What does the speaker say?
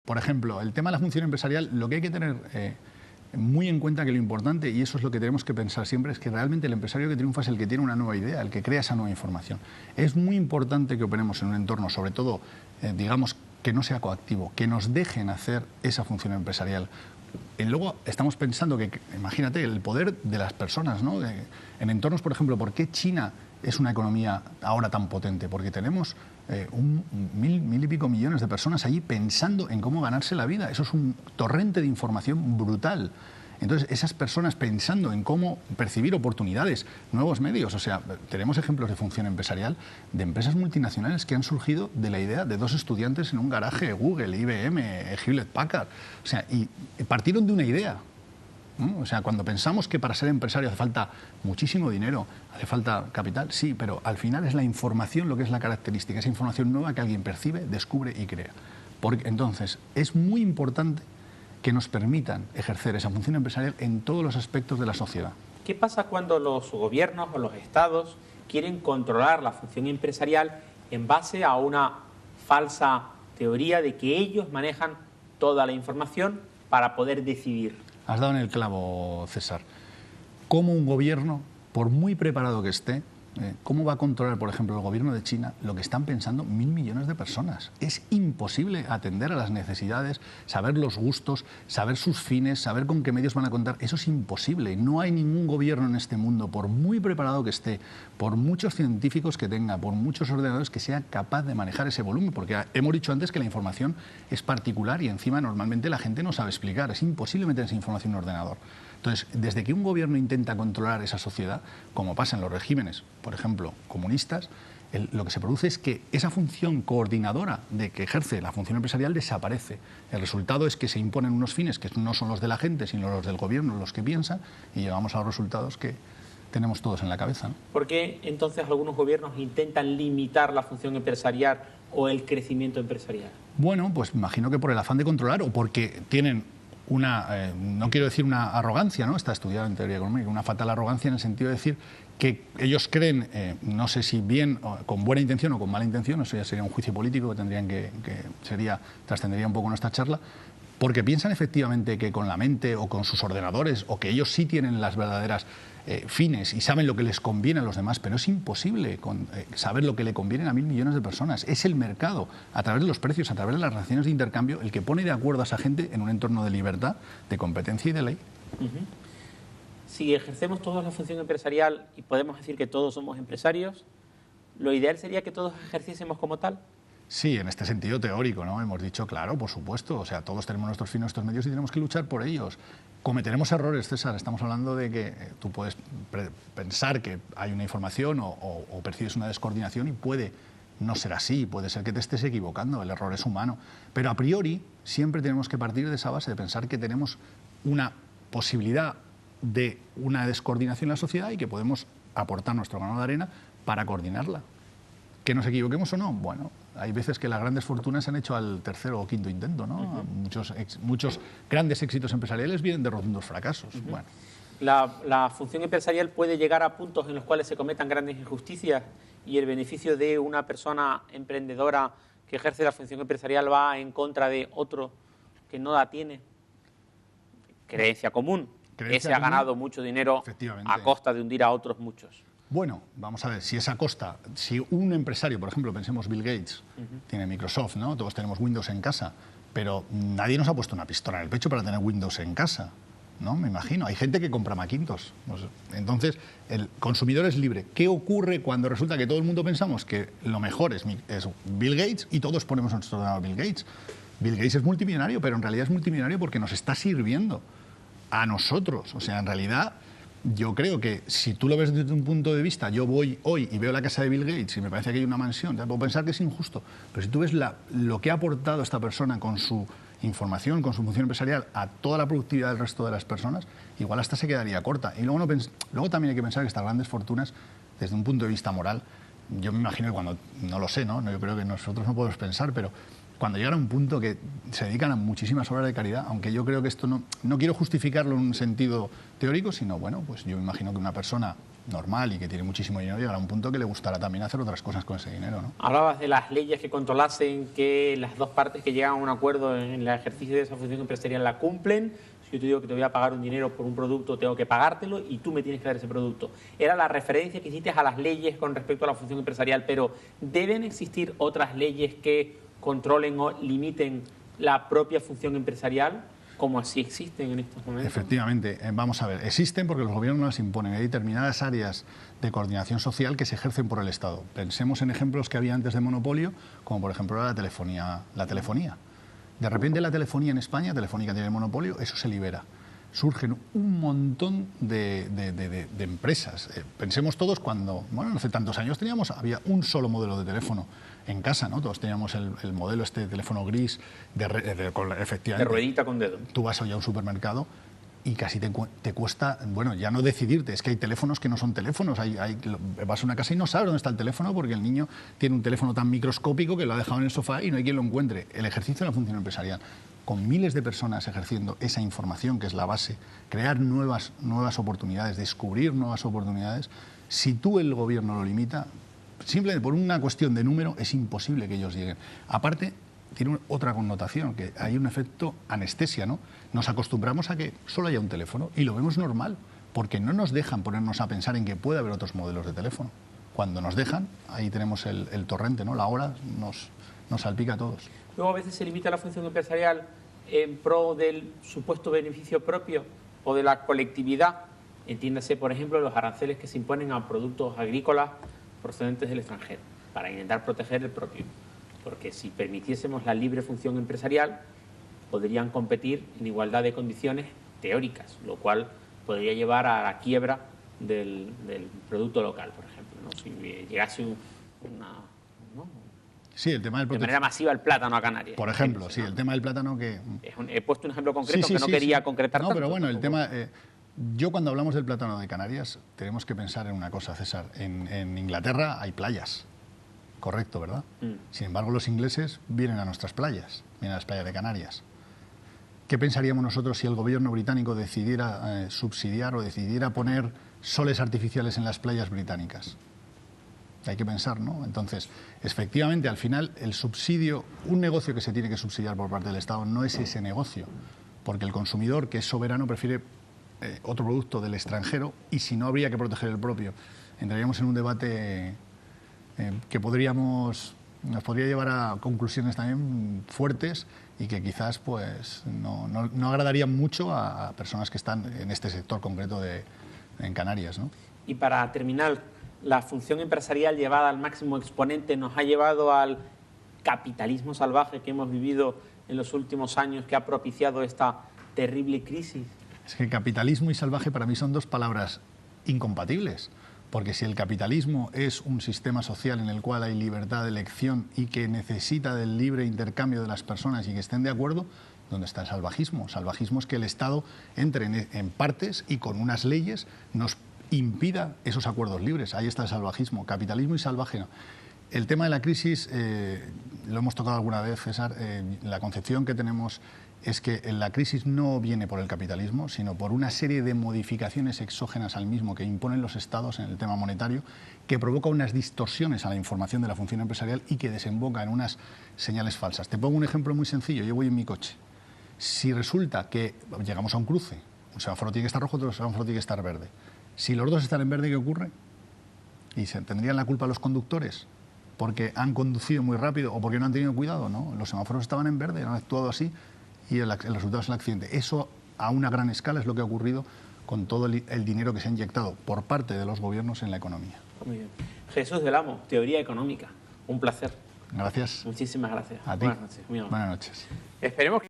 por ejemplo, el tema de la función empresarial, lo que hay que tener muy en cuenta que lo importante, y eso es lo que tenemos que pensar siempre, es que realmente el empresario que triunfa es el que tiene una nueva idea, el que crea esa nueva información. Es muy importante que operemos en un entorno, sobre todo, digamos, que no sea coactivo, que nos dejen hacer esa función empresarial. Y luego estamos pensando que, imagínate, el poder de las personas, ¿no? En entornos, por ejemplo, ¿por qué China es una economía ahora tan potente? Porque tenemos mil y pico millones de personas allí pensando en cómo ganarse la vida. Eso es un torrente de información brutal. Entonces, esas personas pensando en cómo percibir oportunidades, nuevos medios, o sea, tenemos ejemplos de función empresarial de empresas multinacionales que han surgido de la idea de dos estudiantes en un garaje, Google, IBM, Hewlett Packard, o sea, y partieron de una idea, ¿no? O sea, cuando pensamos que para ser empresario hace falta muchísimo dinero, hace falta capital, sí, pero al final es la información lo que es la característica, esa información nueva que alguien percibe, descubre y crea. Entonces, es muy importante que nos permitan ejercer esa función empresarial en todos los aspectos de la sociedad. ¿Qué pasa cuando los gobiernos o los estados quieren controlar la función empresarial en base a una falsa teoría de que ellos manejan toda la información para poder decidir? Has dado en el clavo, César. ¿Cómo un gobierno, por muy preparado que esté, cómo va a controlar, por ejemplo, el gobierno de China lo que están pensando 1.000 millones de personas? Es imposible atender a las necesidades, saber los gustos, saber sus fines, saber con qué medios van a contar. Eso es imposible. No hay ningún gobierno en este mundo, por muy preparado que esté, por muchos científicos que tenga, por muchos ordenadores, que sea capaz de manejar ese volumen. Porque hemos dicho antes que la información es particular y encima normalmente la gente no sabe explicar. Es imposible meter esa información en un ordenador. Entonces, desde que un gobierno intenta controlar esa sociedad, como pasa en los regímenes, por ejemplo, comunistas, lo que se produce es que esa función coordinadora de que ejerce la función empresarial desaparece. El resultado es que se imponen unos fines que no son los de la gente, sino los del gobierno, los que piensan, y llegamos a los resultados que tenemos todos en la cabeza, ¿no? ¿Por qué entonces algunos gobiernos intentan limitar la función empresarial o el crecimiento empresarial? Bueno, pues imagino que por el afán de controlar o porque tienen una, no quiero decir una arrogancia, ¿no? Está estudiado en teoría económica, una fatal arrogancia en el sentido de decir que ellos creen, no sé si bien, con buena intención o con mala intención, eso ya sería un juicio político que tendrían trascendería un poco nuestra charla, porque piensan efectivamente que con la mente o con sus ordenadores o que ellos sí tienen las verdaderas fines y saben lo que les conviene a los demás, pero es imposible saber lo que le conviene a 1.000 millones de personas. Es el mercado, a través de los precios, a través de las relaciones de intercambio, el que pone de acuerdo a esa gente en un entorno de libertad, de competencia y de ley. Si ejercemos todos la función empresarial y podemos decir que todos somos empresarios, ¿lo ideal sería que todos ejerciésemos como tal? Sí, en este sentido teórico, ¿no? Hemos dicho, claro, por supuesto, o sea, todos tenemos nuestros fines, nuestros medios y tenemos que luchar por ellos. Cometeremos errores, César, estamos hablando de que tú puedes pensar que hay una información o percibes una descoordinación y puede no ser así, puede ser que te estés equivocando, el error es humano, pero a priori siempre tenemos que partir de esa base de pensar que tenemos una posibilidad de una descoordinación en la sociedad y que podemos aportar nuestro grano de arena para coordinarla. ¿Que nos equivoquemos o no? Bueno, hay veces que las grandes fortunas se han hecho al tercero o quinto intento, ¿no? Muchos grandes éxitos empresariales vienen de rotundos fracasos. Bueno. La función empresarial puede llegar a puntos en los cuales se cometan grandes injusticias y el beneficio de una persona emprendedora que ejerce la función empresarial va en contra de otro que no la tiene. Creencia común. Ese ha ganado mucho dinero a costa de hundir a otros muchos. Bueno, vamos a ver, si es a costa, si un empresario, por ejemplo, pensemos Bill Gates, tiene Microsoft, ¿no? Todos tenemos Windows en casa, pero nadie nos ha puesto una pistola en el pecho para tener Windows en casa, ¿no? Me imagino. Hay gente que compra Macintosh. Entonces, el consumidor es libre. ¿Qué ocurre cuando resulta que todo el mundo pensamos que lo mejor es Bill Gates y todos ponemos nuestro ordenador a Bill Gates? Bill Gates es multimillonario, pero en realidad es multimillonario porque nos está sirviendo a nosotros. O sea, en realidad, yo creo que si tú lo ves desde un punto de vista, yo voy hoy y veo la casa de Bill Gates y me parece que hay una mansión, te puedo pensar que es injusto, pero si tú ves lo que ha aportado esta persona con su información, con su función empresarial a toda la productividad del resto de las personas, igual hasta se quedaría corta. Y luego también hay que pensar que estas grandes fortunas, desde un punto de vista moral, yo me imagino que cuando, no lo sé, ¿no? Yo creo que nosotros no podemos pensar, pero cuando llegan a un punto que se dedican a muchísimas obras de caridad, aunque yo creo que esto no quiero justificarlo en un sentido teórico, sino, bueno, pues yo me imagino que una persona normal y que tiene muchísimo dinero, llegará a un punto que le gustará también hacer otras cosas con ese dinero, ¿no? Hablabas de las leyes que controlasen que las dos partes que llegan a un acuerdo en el ejercicio de esa función empresarial la cumplen. Si yo te digo que te voy a pagar un dinero por un producto, tengo que pagártelo y tú me tienes que dar ese producto. Era la referencia que hiciste a las leyes con respecto a la función empresarial, pero ¿deben existir otras leyes que controlen o limiten la propia función empresarial, como así existen en estos momentos? Efectivamente, vamos a ver, existen porque los gobiernos las imponen. Hay determinadas áreas de coordinación social que se ejercen por el Estado. Pensemos en ejemplos que había antes de monopolio, como por ejemplo la telefonía. De repente la telefonía en España, Telefónica tiene el monopolio, eso se libera. Surgen un montón de empresas. Pensemos todos cuando, bueno, hace tantos años había un solo modelo de teléfono en casa, ¿no? Todos teníamos el modelo de teléfono gris, efectivamente. De ruedita con dedo. Tú vas hoy a un supermercado y casi te cuesta, bueno, ya no decidirte, es que hay teléfonos que no son teléfonos, vas a una casa y no sabes dónde está el teléfono porque el niño tiene un teléfono tan microscópico que lo ha dejado en el sofá y no hay quien lo encuentre. El ejercicio de la función empresarial, con miles de personas ejerciendo esa información que es la base, crear nuevas oportunidades, descubrir nuevas oportunidades, si tú el gobierno lo limita, simplemente por una cuestión de número es imposible que ellos lleguen. Aparte, tiene otra connotación, que hay un efecto anestesia, ¿no? Nos acostumbramos a que solo haya un teléfono y lo vemos normal, porque no nos dejan ponernos a pensar en que puede haber otros modelos de teléfono. Cuando nos dejan, ahí tenemos el torrente, ¿no? La ola nos salpica a todos. Luego a veces se limita la función empresarial en pro del supuesto beneficio propio o de la colectividad. Entiéndase, por ejemplo, los aranceles que se imponen a productos agrícolas procedentes del extranjero, para intentar proteger el propio. Porque si permitiésemos la libre función empresarial, podrían competir en igualdad de condiciones teóricas, lo cual podría llevar a la quiebra del producto local, por ejemplo, ¿no? Si llegase Sí, el tema del de manera masiva el plátano a Canarias. Por ejemplo, sí, el tema del plátano que... He puesto un ejemplo concreto que no quería concretar tanto. No, pero bueno, el tema... yo cuando hablamos del plátano de Canarias, tenemos que pensar en una cosa, César. En Inglaterra hay playas. Correcto, ¿verdad? Sin embargo, los ingleses vienen a nuestras playas, vienen a las playas de Canarias. ¿Qué pensaríamos nosotros si el gobierno británico decidiera subsidiar o decidiera poner soles artificiales en las playas británicas? Hay que pensar, ¿no? Entonces, efectivamente, al final, el subsidio, un negocio que se tiene que subsidiar por parte del Estado no es ese negocio, porque el consumidor, que es soberano, prefiere otro producto del extranjero y si no, habría que proteger el propio. Entraríamos en un debate que nos podría llevar a conclusiones también fuertes y que quizás pues no agradarían mucho a personas que están en este sector concreto en Canarias, ¿no? Y para terminar, la función empresarial llevada al máximo exponente nos ha llevado al capitalismo salvaje que hemos vivido en los últimos años, que ha propiciado esta terrible crisis. Es que capitalismo y salvaje para mí son dos palabras incompatibles. Porque si el capitalismo es un sistema social en el cual hay libertad de elección y que necesita del libre intercambio de las personas y que estén de acuerdo, ¿dónde está el salvajismo? Salvajismo es que el Estado entre en partes y con unas leyes nos impida esos acuerdos libres. Ahí está el salvajismo. Capitalismo y salvaje no. El tema de la crisis, lo hemos tocado alguna vez, César, la concepción que tenemos es que la crisis no viene por el capitalismo, sino por una serie de modificaciones exógenas al mismo que imponen los estados en el tema monetario, que provoca unas distorsiones a la información de la función empresarial y que desemboca en unas señales falsas. Te pongo un ejemplo muy sencillo. Yo voy en mi coche. Si resulta que llegamos a un cruce, un semáforo tiene que estar rojo, otro semáforo tiene que estar verde. Si los dos están en verde, ¿qué ocurre? ¿Y tendrían la culpa los conductores? ¿Porque han conducido muy rápido o porque no han tenido cuidado? No, los semáforos estaban en verde, han actuado así y el resultado es el accidente. Eso a una gran escala es lo que ha ocurrido con todo el dinero que se ha inyectado por parte de los gobiernos en la economía. Muy bien. Jesús del Amo, Teoría Económica. Un placer. Gracias. Muchísimas gracias. A ti. Buenas noches. Buenas noches. Esperemos que